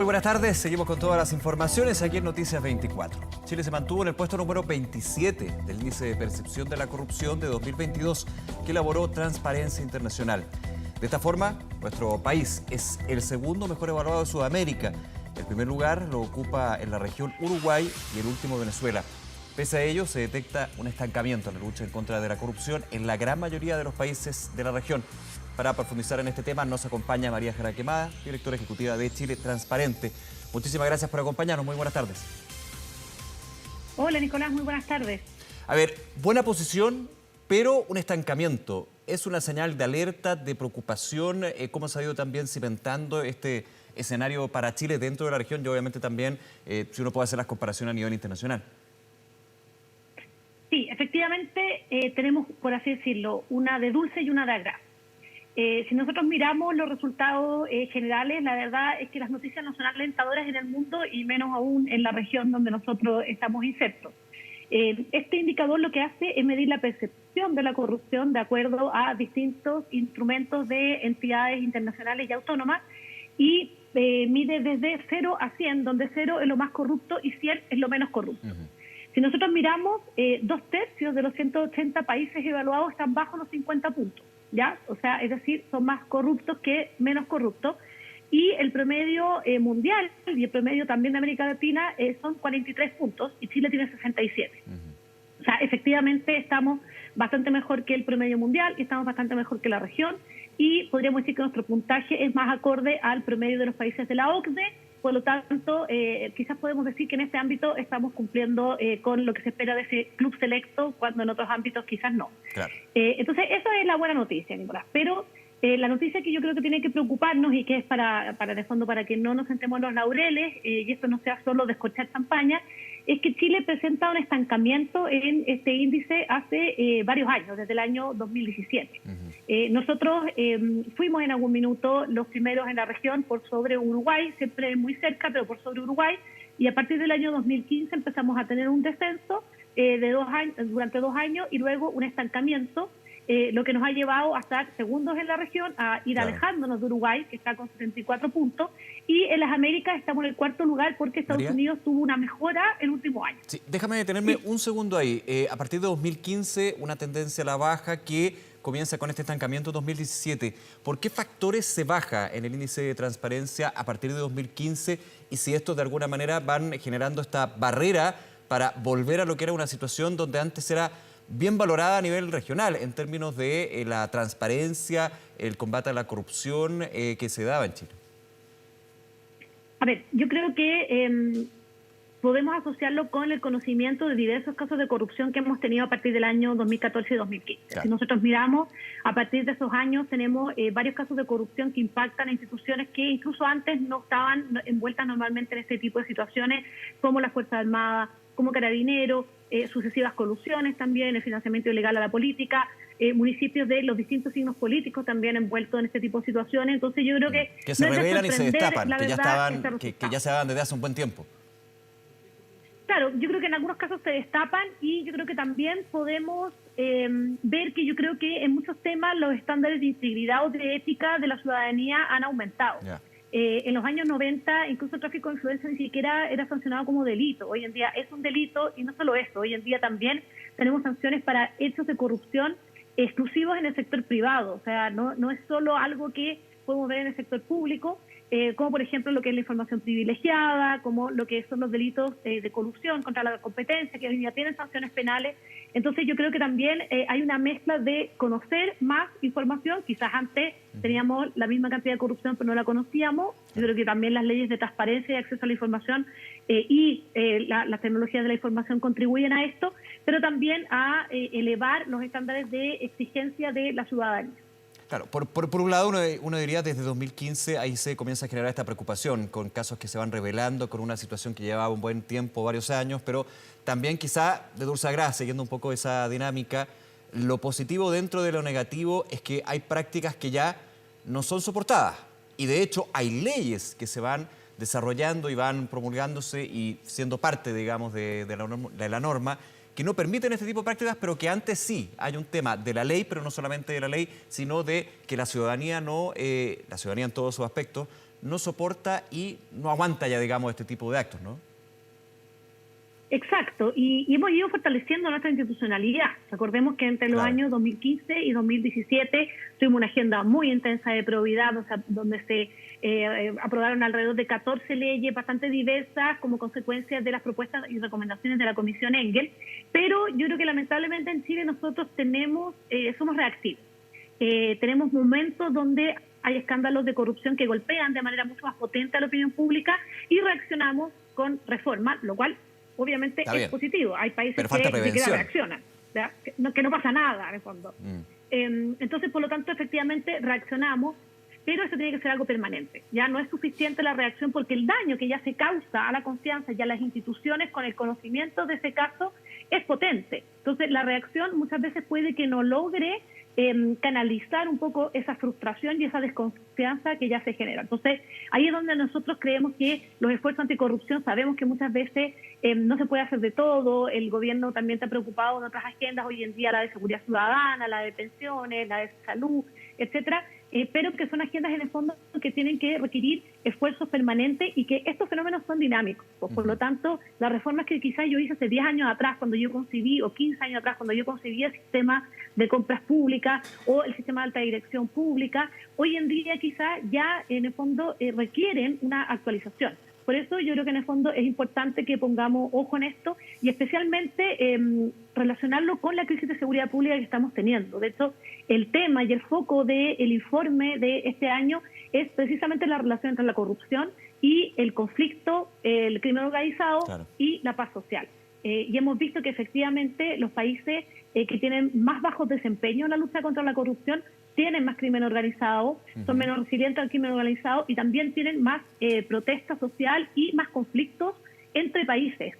Muy buenas tardes, seguimos con todas las informaciones aquí en Noticias 24. Chile se mantuvo en el puesto número 27 del índice de percepción de la corrupción de 2022 que elaboró Transparencia Internacional. De esta forma, nuestro país es el segundo mejor evaluado de Sudamérica. El primer lugar lo ocupa en la región Uruguay y el último Venezuela. Pese a ello, se detecta un estancamiento en la lucha en contra de la corrupción en la gran mayoría de los países de la región. Para profundizar en este tema nos acompaña María Jara Quemada, directora ejecutiva de Chile Transparente. Muchísimas gracias por acompañarnos. Muy buenas tardes. Hola Nicolás, muy buenas tardes. A ver, buena posición, pero un estancamiento. ¿Es una señal de alerta, de preocupación? ¿Cómo se ha ido también cimentando este escenario para Chile dentro de la región y obviamente también si uno puede hacer las comparaciones a nivel internacional? Sí, efectivamente tenemos, por así decirlo, una de dulce y una de agraz. Si nosotros miramos los resultados generales, la verdad es que las noticias no son alentadoras en el mundo y menos aún en la región donde nosotros estamos insertos. Este indicador lo que hace es medir la percepción de la corrupción de acuerdo a distintos instrumentos de entidades internacionales y autónomas y mide desde 0 a 100, donde 0 es lo más corrupto y 100 es lo menos corrupto. Si nosotros miramos, 2/3 de los 180 países evaluados están bajo los 50 puntos. ¿Ya? O sea, es decir, son más corruptos que menos corruptos. Y el promedio mundial y el promedio también de América Latina son 43 puntos y Chile tiene 67. O sea, efectivamente estamos bastante mejor que el promedio mundial y estamos bastante mejor que la región y podríamos decir que nuestro puntaje es más acorde al promedio de los países de la OCDE. Por lo tanto, quizás podemos decir que en este ámbito estamos cumpliendo con lo que se espera de ese club selecto, cuando en otros ámbitos quizás no. Claro. Entonces, esa es la buena noticia, Nicolás. Pero la noticia que yo creo que tiene que preocuparnos y que es para de fondo para que no nos sentemos en los laureles y esto no sea solo descorchar champaña, es que Chile presenta un estancamiento en este índice hace varios años, desde el año 2017. Nosotros fuimos en algún minuto los primeros en la región por sobre Uruguay, siempre muy cerca, pero por sobre Uruguay, y a partir del año 2015 empezamos a tener un descenso de 2 años, durante 2 años y luego un estancamiento, lo que nos ha llevado a estar segundos en la región, a ir alejándonos de Uruguay, que está con 74 puntos, y en las Américas estamos en el 4.º lugar porque Estados Unidos tuvo una mejora el último año. Sí, déjame detenerme un segundo ahí. A partir de 2015, una tendencia a la baja que comienza con este estancamiento en 2017. ¿Por qué factores se baja en el índice de transparencia a partir de 2015 y si estos de alguna manera van generando esta barrera para volver a lo que era una situación donde antes era bien valorada a nivel regional en términos de la transparencia, el combate a la corrupción que se daba en Chile? A ver, yo creo que podemos asociarlo con el conocimiento de diversos casos de corrupción que hemos tenido a partir del año 2014 y 2015. Claro. Si nosotros miramos, a partir de esos años tenemos varios casos de corrupción que impactan a instituciones que incluso antes no estaban envueltas normalmente en este tipo de situaciones, como las Fuerzas Armadas, como Carabineros, sucesivas colusiones también, el financiamiento ilegal a la política, municipios de los distintos signos políticos también envueltos en este tipo de situaciones. Entonces yo creo que se revelan y se destapan, que ya se daban desde hace un buen tiempo. Claro, yo creo que en algunos casos se destapan y yo creo que también podemos ver que yo creo que en muchos temas los estándares de integridad o de ética de la ciudadanía han aumentado. En los años 90 incluso el tráfico de influencia ni siquiera era sancionado como delito. Hoy en día es un delito y no solo eso, hoy en día también tenemos sanciones para hechos de corrupción exclusivos en el sector privado. O sea, no es solo algo que podemos ver en el sector público, como por ejemplo lo que es la información privilegiada, como lo que son los delitos de corrupción contra la competencia, que hoy día tienen sanciones penales. Entonces yo creo que también hay una mezcla de conocer más información. Quizás antes teníamos la misma cantidad de corrupción pero no la conocíamos. Yo creo que también las leyes de transparencia y acceso a la información y las tecnologías de la información contribuyen a esto, pero también a elevar los estándares de exigencia de la ciudadanía. Claro, por un lado uno diría desde 2015 ahí se comienza a generar esta preocupación con casos que se van revelando, con una situación que llevaba un buen tiempo, varios años, pero también quizá de dulce a gras, siguiendo un poco esa dinámica, lo positivo dentro de lo negativo es que hay prácticas que ya no son soportadas y de hecho hay leyes que se van desarrollando y van promulgándose y siendo parte, digamos, de la norma que no permiten este tipo de prácticas, pero que antes sí hay un tema de la ley, pero no solamente de la ley, sino de que la ciudadanía no, la ciudadanía en todos sus aspectos, no soporta y no aguanta ya, digamos, este tipo de actos, ¿no? Exacto, y hemos ido fortaleciendo nuestra institucionalidad. Recordemos que entre los años 2015 y 2017 tuvimos una agenda muy intensa de probidad, o sea, donde se aprobaron alrededor de 14 leyes bastante diversas como consecuencia de las propuestas y recomendaciones de la Comisión Engel, pero yo creo que lamentablemente en Chile nosotros somos reactivos. Tenemos momentos donde hay escándalos de corrupción que golpean de manera mucho más potente a la opinión pública y reaccionamos con reforma, lo cual obviamente es positivo. Hay países que reaccionan, que no pasa nada en el fondo. Entonces, por lo tanto, efectivamente reaccionamos, pero eso tiene que ser algo permanente. Ya no es suficiente la reacción porque el daño que ya se causa a la confianza y a las instituciones con el conocimiento de ese caso es potente. Entonces, la reacción muchas veces puede que no logre canalizar un poco esa frustración y esa desconfianza que ya se genera. Entonces, ahí es donde nosotros creemos que los esfuerzos anticorrupción, sabemos que muchas veces no se puede hacer de todo, el gobierno también está preocupado en otras agendas, hoy en día la de seguridad ciudadana, la de pensiones, la de salud, etcétera, pero que son agendas en el fondo que tienen que requerir esfuerzos permanentes y que estos fenómenos son dinámicos. Por lo tanto, las reformas que quizás yo hice hace 10 años atrás cuando yo concibí, o 15 años atrás cuando yo concibí el sistema de compras públicas o el sistema de alta dirección pública, hoy en día quizás ya en el fondo requieren una actualización. Por eso yo creo que en el fondo es importante que pongamos ojo en esto y especialmente relacionarlo con la crisis de seguridad pública que estamos teniendo. De hecho, el tema y el foco del informe de este año es precisamente la relación entre la corrupción y el conflicto, el crimen organizado y la paz social. Y hemos visto que efectivamente los países que tienen más bajos desempeño en la lucha contra la corrupción tienen más crimen organizado, son menos resilientes al crimen organizado y también tienen más protesta social y más conflictos entre países.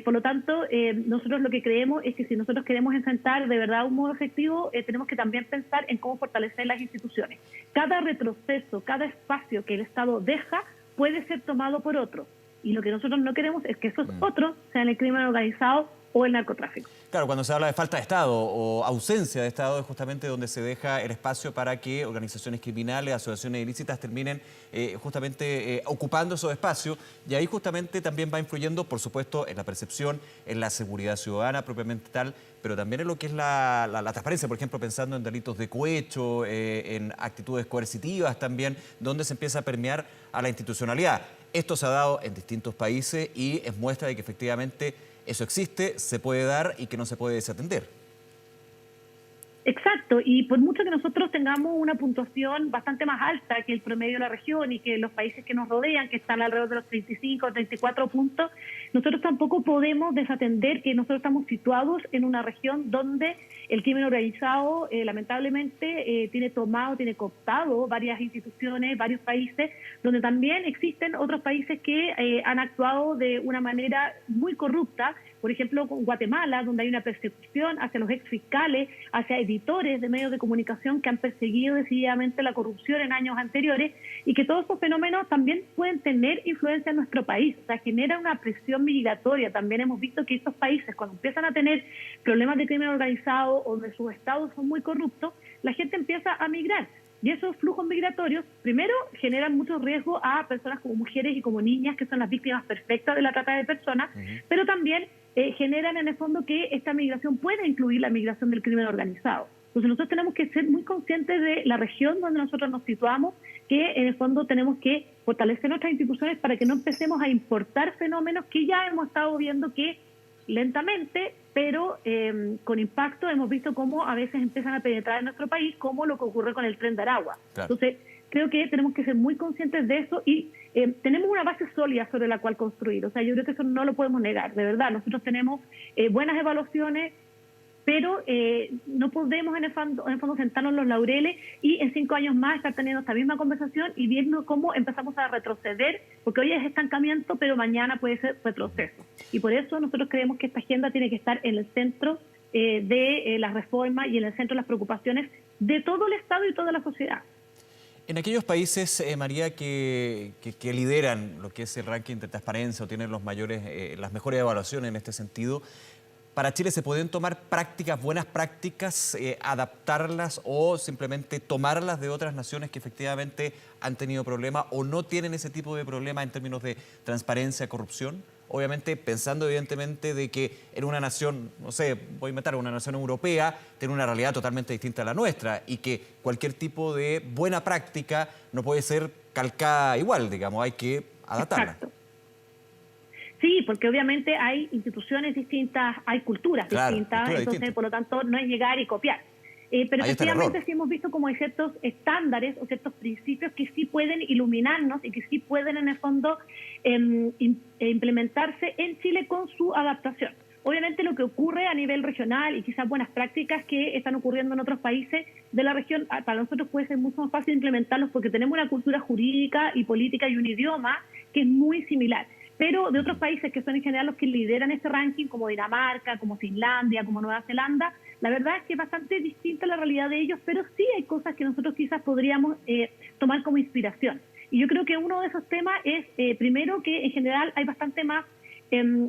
Por lo tanto, nosotros lo que creemos es que si nosotros queremos enfrentar de verdad un modo efectivo, tenemos que también pensar en cómo fortalecer las instituciones. Cada retroceso, cada espacio que el Estado deja puede ser tomado por otro. Y lo que nosotros no queremos es que esos otros sean el crimen organizado o el narcotráfico. Claro, cuando se habla de falta de Estado o ausencia de Estado es justamente donde se deja el espacio para que organizaciones criminales, asociaciones ilícitas terminen justamente ocupando esos espacios y ahí justamente también va influyendo, por supuesto, en la percepción, en la seguridad ciudadana propiamente tal, pero también en lo que es la transparencia, por ejemplo, pensando en delitos de cohecho, en actitudes coercitivas también, donde se empieza a permear a la institucionalidad. Esto se ha dado en distintos países y es muestra de que efectivamente eso existe, se puede dar y que no se puede desatender. Exacto, y por mucho que nosotros tengamos una puntuación bastante más alta que el promedio de la región y que los países que nos rodean, que están alrededor de los 35 o 34 puntos, nosotros tampoco podemos desatender que nosotros estamos situados en una región donde el crimen organizado lamentablemente tiene cooptado varias instituciones, varios países, donde también existen otros países que han actuado de una manera muy corrupta. Por ejemplo, con Guatemala, donde hay una persecución hacia los exfiscales, hacia editores de medios de comunicación que han perseguido decididamente la corrupción en años anteriores y que todos estos fenómenos también pueden tener influencia en nuestro país. O sea, genera una presión migratoria. También hemos visto que estos países, cuando empiezan a tener problemas de crimen organizado o donde sus estados son muy corruptos, la gente empieza a migrar. Y esos flujos migratorios, primero, generan mucho riesgo a personas como mujeres y como niñas, que son las víctimas perfectas de la trata de personas, pero también generan en el fondo que esta migración puede incluir la migración del crimen organizado. Entonces nosotros tenemos que ser muy conscientes de la región donde nosotros nos situamos, que en el fondo tenemos que fortalecer nuestras instituciones para que no empecemos a importar fenómenos que ya hemos estado viendo que lentamente, pero con impacto, hemos visto cómo a veces empiezan a penetrar en nuestro país, como lo que ocurre con el Tren de Aragua. Claro. Entonces, creo que tenemos que ser muy conscientes de eso y tenemos una base sólida sobre la cual construir. O sea, yo creo que eso no lo podemos negar, de verdad. Nosotros tenemos buenas evaluaciones, pero no podemos en el fondo sentarnos en los laureles y en 5 años más estar teniendo esta misma conversación y viendo cómo empezamos a retroceder, porque hoy es estancamiento, pero mañana puede ser retroceso. Y por eso nosotros creemos que esta agenda tiene que estar en el centro de las reformas y en el centro de las preocupaciones de todo el Estado y toda la sociedad. En aquellos países, María, que lideran lo que es el ranking de transparencia o tienen las mejores evaluaciones en este sentido, para Chile se pueden tomar prácticas, buenas prácticas, adaptarlas o simplemente tomarlas de otras naciones que efectivamente han tenido problemas o no tienen ese tipo de problemas en términos de transparencia, corrupción? Obviamente pensando evidentemente de que en una nación, no sé, voy a inventar, una nación europea tiene una realidad totalmente distinta a la nuestra y que cualquier tipo de buena práctica no puede ser calcada igual, digamos, hay que adaptarla. Exacto. Sí, porque obviamente hay instituciones distintas, hay culturas distintas, entonces distinta. por lo tanto no es llegar y copiar. Pero efectivamente sí hemos visto como hay ciertos estándares o ciertos principios que sí pueden iluminarnos y que sí pueden en el fondo implementarse en Chile con su adaptación. Obviamente lo que ocurre a nivel regional y quizás buenas prácticas que están ocurriendo en otros países de la región, para nosotros puede ser mucho más fácil implementarlos porque tenemos una cultura jurídica y política y un idioma que es muy similar. Pero de otros países que son en general los que lideran este ranking, como Dinamarca, como Finlandia, como Nueva Zelanda, la verdad es que es bastante distinta la realidad de ellos, pero sí hay cosas que nosotros quizás podríamos tomar como inspiración. Y yo creo que uno de esos temas es, primero, que en general hay bastante más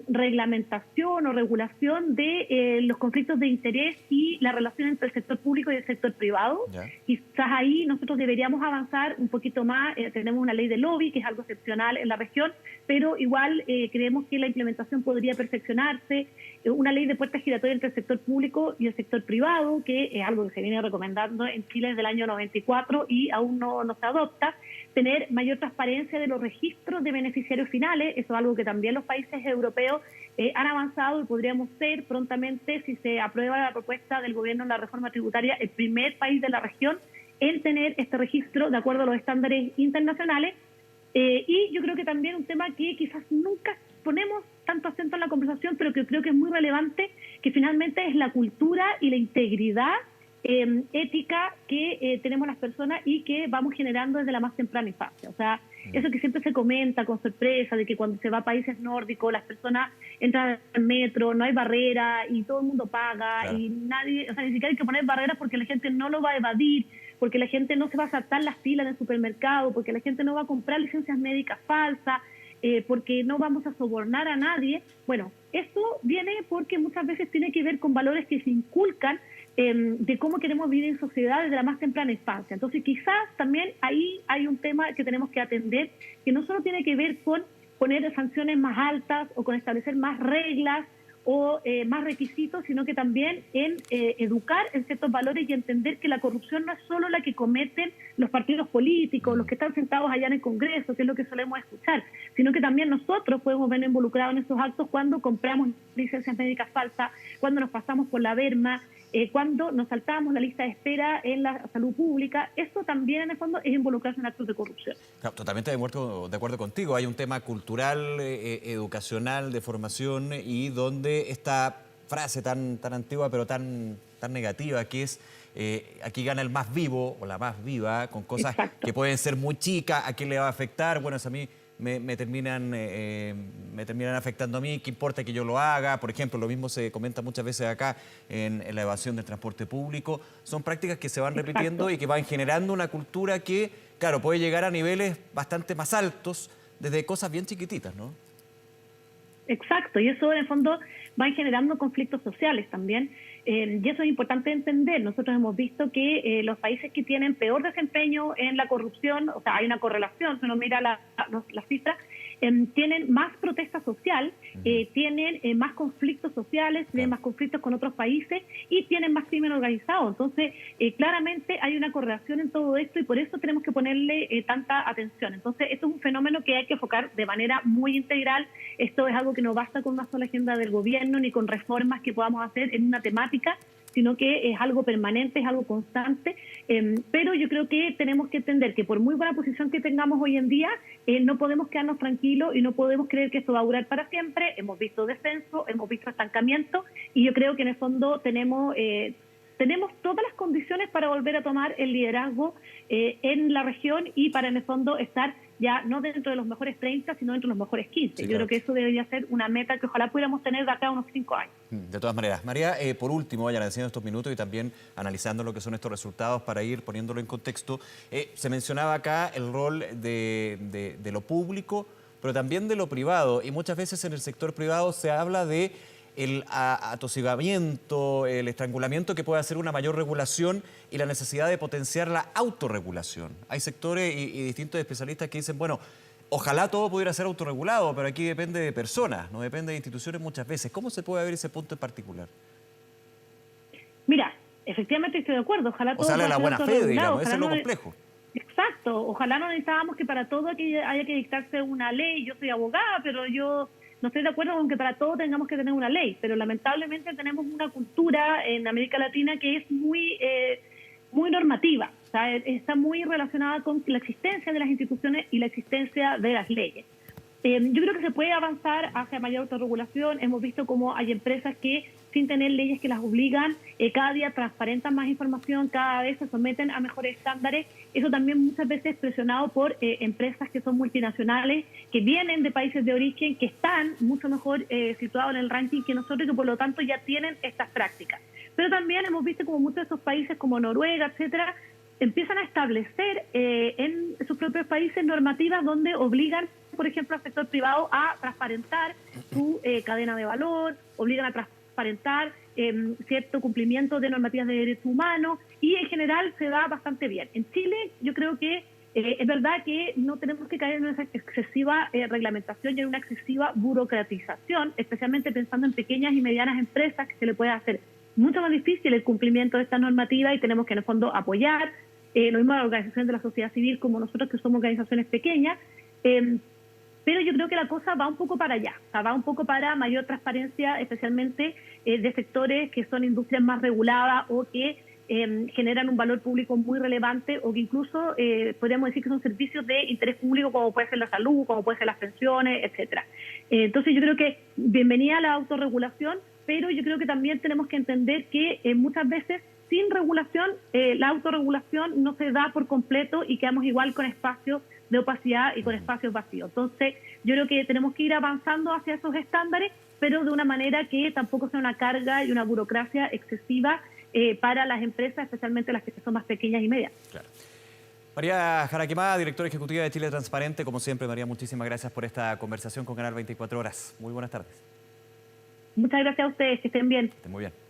reglamentación o regulación de los conflictos de interés y la relación entre el sector público y el sector privado. Quizás ahí nosotros deberíamos avanzar un poquito más. Tenemos una ley de lobby, que es algo excepcional en la región, pero igual creemos que la implementación podría perfeccionarse. Una ley de puertas giratorias entre el sector público y el sector privado, que es algo que se viene recomendando en Chile desde el año 94 y aún no se adopta. Tener mayor transparencia de los registros de beneficiarios finales, eso es algo que también los países europeos han avanzado y podríamos ser prontamente, si se aprueba la propuesta del gobierno en la reforma tributaria, el primer país de la región en tener este registro de acuerdo a los estándares internacionales. Y yo creo que también un tema que quizás nunca ponemos tanto acento en la conversación, pero que creo que es muy relevante, que finalmente es la cultura y la integridad ética que tenemos las personas y que vamos generando desde la más temprana infancia. O sea, eso que siempre se comenta con sorpresa, de que cuando se va a países nórdicos, las personas entran al metro, no hay barrera y todo el mundo paga y nadie, o sea, ni siquiera hay que poner barreras porque la gente no lo va a evadir, porque la gente no se va a saltar las filas en el supermercado, porque la gente no va a comprar licencias médicas falsas, porque no vamos a sobornar a nadie. Bueno, esto viene porque muchas veces tiene que ver con valores que se inculcan de cómo queremos vivir en sociedad desde la más temprana infancia. Entonces quizás también ahí hay un tema que tenemos que atender, que no solo tiene que ver con poner sanciones más altas o con establecer más reglas o más requisitos, sino que también en educar en ciertos valores y entender que la corrupción no es solo la que cometen los partidos políticos, los que están sentados allá en el Congreso, que es lo que solemos escuchar, sino que también nosotros podemos vernos involucrados en esos actos cuando compramos licencias médicas falsas, cuando nos pasamos por la berma, cuando nos saltamos la lista de espera en la salud pública. Esto también en el fondo es involucrarse en actos de corrupción. Claro, totalmente de acuerdo contigo. Hay un tema cultural, educacional, de formación y donde esta frase tan antigua pero tan negativa que es aquí gana el más vivo o la más viva con cosas que pueden ser muy chicas, ¿a quién le va a afectar? Bueno, eso a mí me terminan afectando a mí, ¿qué importa que yo lo haga? Por ejemplo, lo mismo se comenta muchas veces acá en la evasión del transporte público. Son prácticas que se van repitiendo y que van generando una cultura que, claro, puede llegar a niveles bastante más altos desde cosas bien chiquititas, ¿no? Exacto, y eso en el fondo va generando conflictos sociales también, y eso es importante entender. Nosotros hemos visto que los países que tienen peor desempeño en la corrupción, o sea, hay una correlación, si uno mira las cifras, tienen más protesta social, tienen más conflictos sociales, tienen más conflictos con otros países y tienen más crimen organizado. Entonces, claramente hay una correlación en todo esto y por eso tenemos que ponerle tanta atención. Entonces, esto es un fenómeno que hay que enfocar de manera muy integral. Esto es algo que no basta con una sola agenda del gobierno ni con reformas que podamos hacer en una temática, sino que es algo permanente, es algo constante, pero yo creo que tenemos que entender que por muy buena posición que tengamos hoy en día, no podemos quedarnos tranquilos y no podemos creer que esto va a durar para siempre. Hemos visto descenso, hemos visto estancamiento y yo creo que en el fondo tenemos todas las condiciones para volver a tomar el liderazgo en la región y para en el fondo estar ya no dentro de los mejores 30, sino dentro de los mejores 15. Sí, yo creo que eso debería ser una meta que ojalá pudiéramos tener de acá a unos 5 años. De todas maneras. María, por último, agradeciendo estos minutos y también analizando lo que son estos resultados para ir poniéndolo en contexto, se mencionaba acá el rol de lo público, pero también de lo privado, y muchas veces en el sector privado se habla de el atosigamiento, el estrangulamiento que puede hacer una mayor regulación y la necesidad de potenciar la autorregulación. Hay sectores y distintos especialistas que dicen, bueno, ojalá todo pudiera ser autorregulado, pero aquí depende de personas, no depende de instituciones muchas veces. ¿Cómo se puede ver ese punto en particular? Mira, efectivamente estoy de acuerdo. Ojalá todo O sea, pueda la ser buena fe, autorregulado. digamos, ese es lo Ojalá complejo. Exacto. Ojalá no necesitábamos que para todo haya que dictarse una ley. Yo soy abogada, pero yo no estoy de acuerdo con que para todo tengamos que tener una ley. Pero lamentablemente tenemos una cultura en América Latina que es muy normativa. O sea, está muy relacionada con la existencia de las instituciones y la existencia de las leyes. Yo creo que se puede avanzar hacia mayor autorregulación. Hemos visto cómo hay empresas que, sin tener leyes que las obligan, cada día transparentan más información, cada vez se someten a mejores estándares. Eso también muchas veces presionado por empresas que son multinacionales, que vienen de países de origen, que están mucho mejor situados en el ranking que nosotros y que por lo tanto ya tienen estas prácticas. Pero también hemos visto como muchos de esos países como Noruega, etcétera, empiezan a establecer en sus propios países normativas donde obligan, por ejemplo, al sector privado a transparentar su cadena de valor, obligan a transparentar cierto cumplimiento de normativas de derechos humanos y en general se da bastante bien. En Chile yo creo que es verdad que no tenemos que caer en una excesiva reglamentación y en una excesiva burocratización, especialmente pensando en pequeñas y medianas empresas que se le puede hacer mucho más difícil el cumplimiento de esta normativa y tenemos que en el fondo apoyar, lo mismo a la organización de la sociedad civil como nosotros que somos organizaciones pequeñas, pero yo creo que la cosa va un poco para allá, o sea, va un poco para mayor transparencia, especialmente de sectores que son industrias más reguladas o que generan un valor público muy relevante o que incluso podríamos decir que son servicios de interés público como puede ser la salud, como puede ser las pensiones, etcétera. Entonces yo creo que bienvenida a la autorregulación, pero yo creo que también tenemos que entender que muchas veces sin regulación, la autorregulación no se da por completo y quedamos igual con espacios de opacidad y con espacios vacíos. Entonces, yo creo que tenemos que ir avanzando hacia esos estándares, pero de una manera que tampoco sea una carga y una burocracia excesiva para las empresas, especialmente las que son más pequeñas y medias. Claro. María Jara Quemada, directora ejecutiva de Chile Transparente. Como siempre, María, muchísimas gracias por esta conversación con Canal 24 Horas. Muy buenas tardes. Muchas gracias a ustedes, que estén bien. Estén muy bien.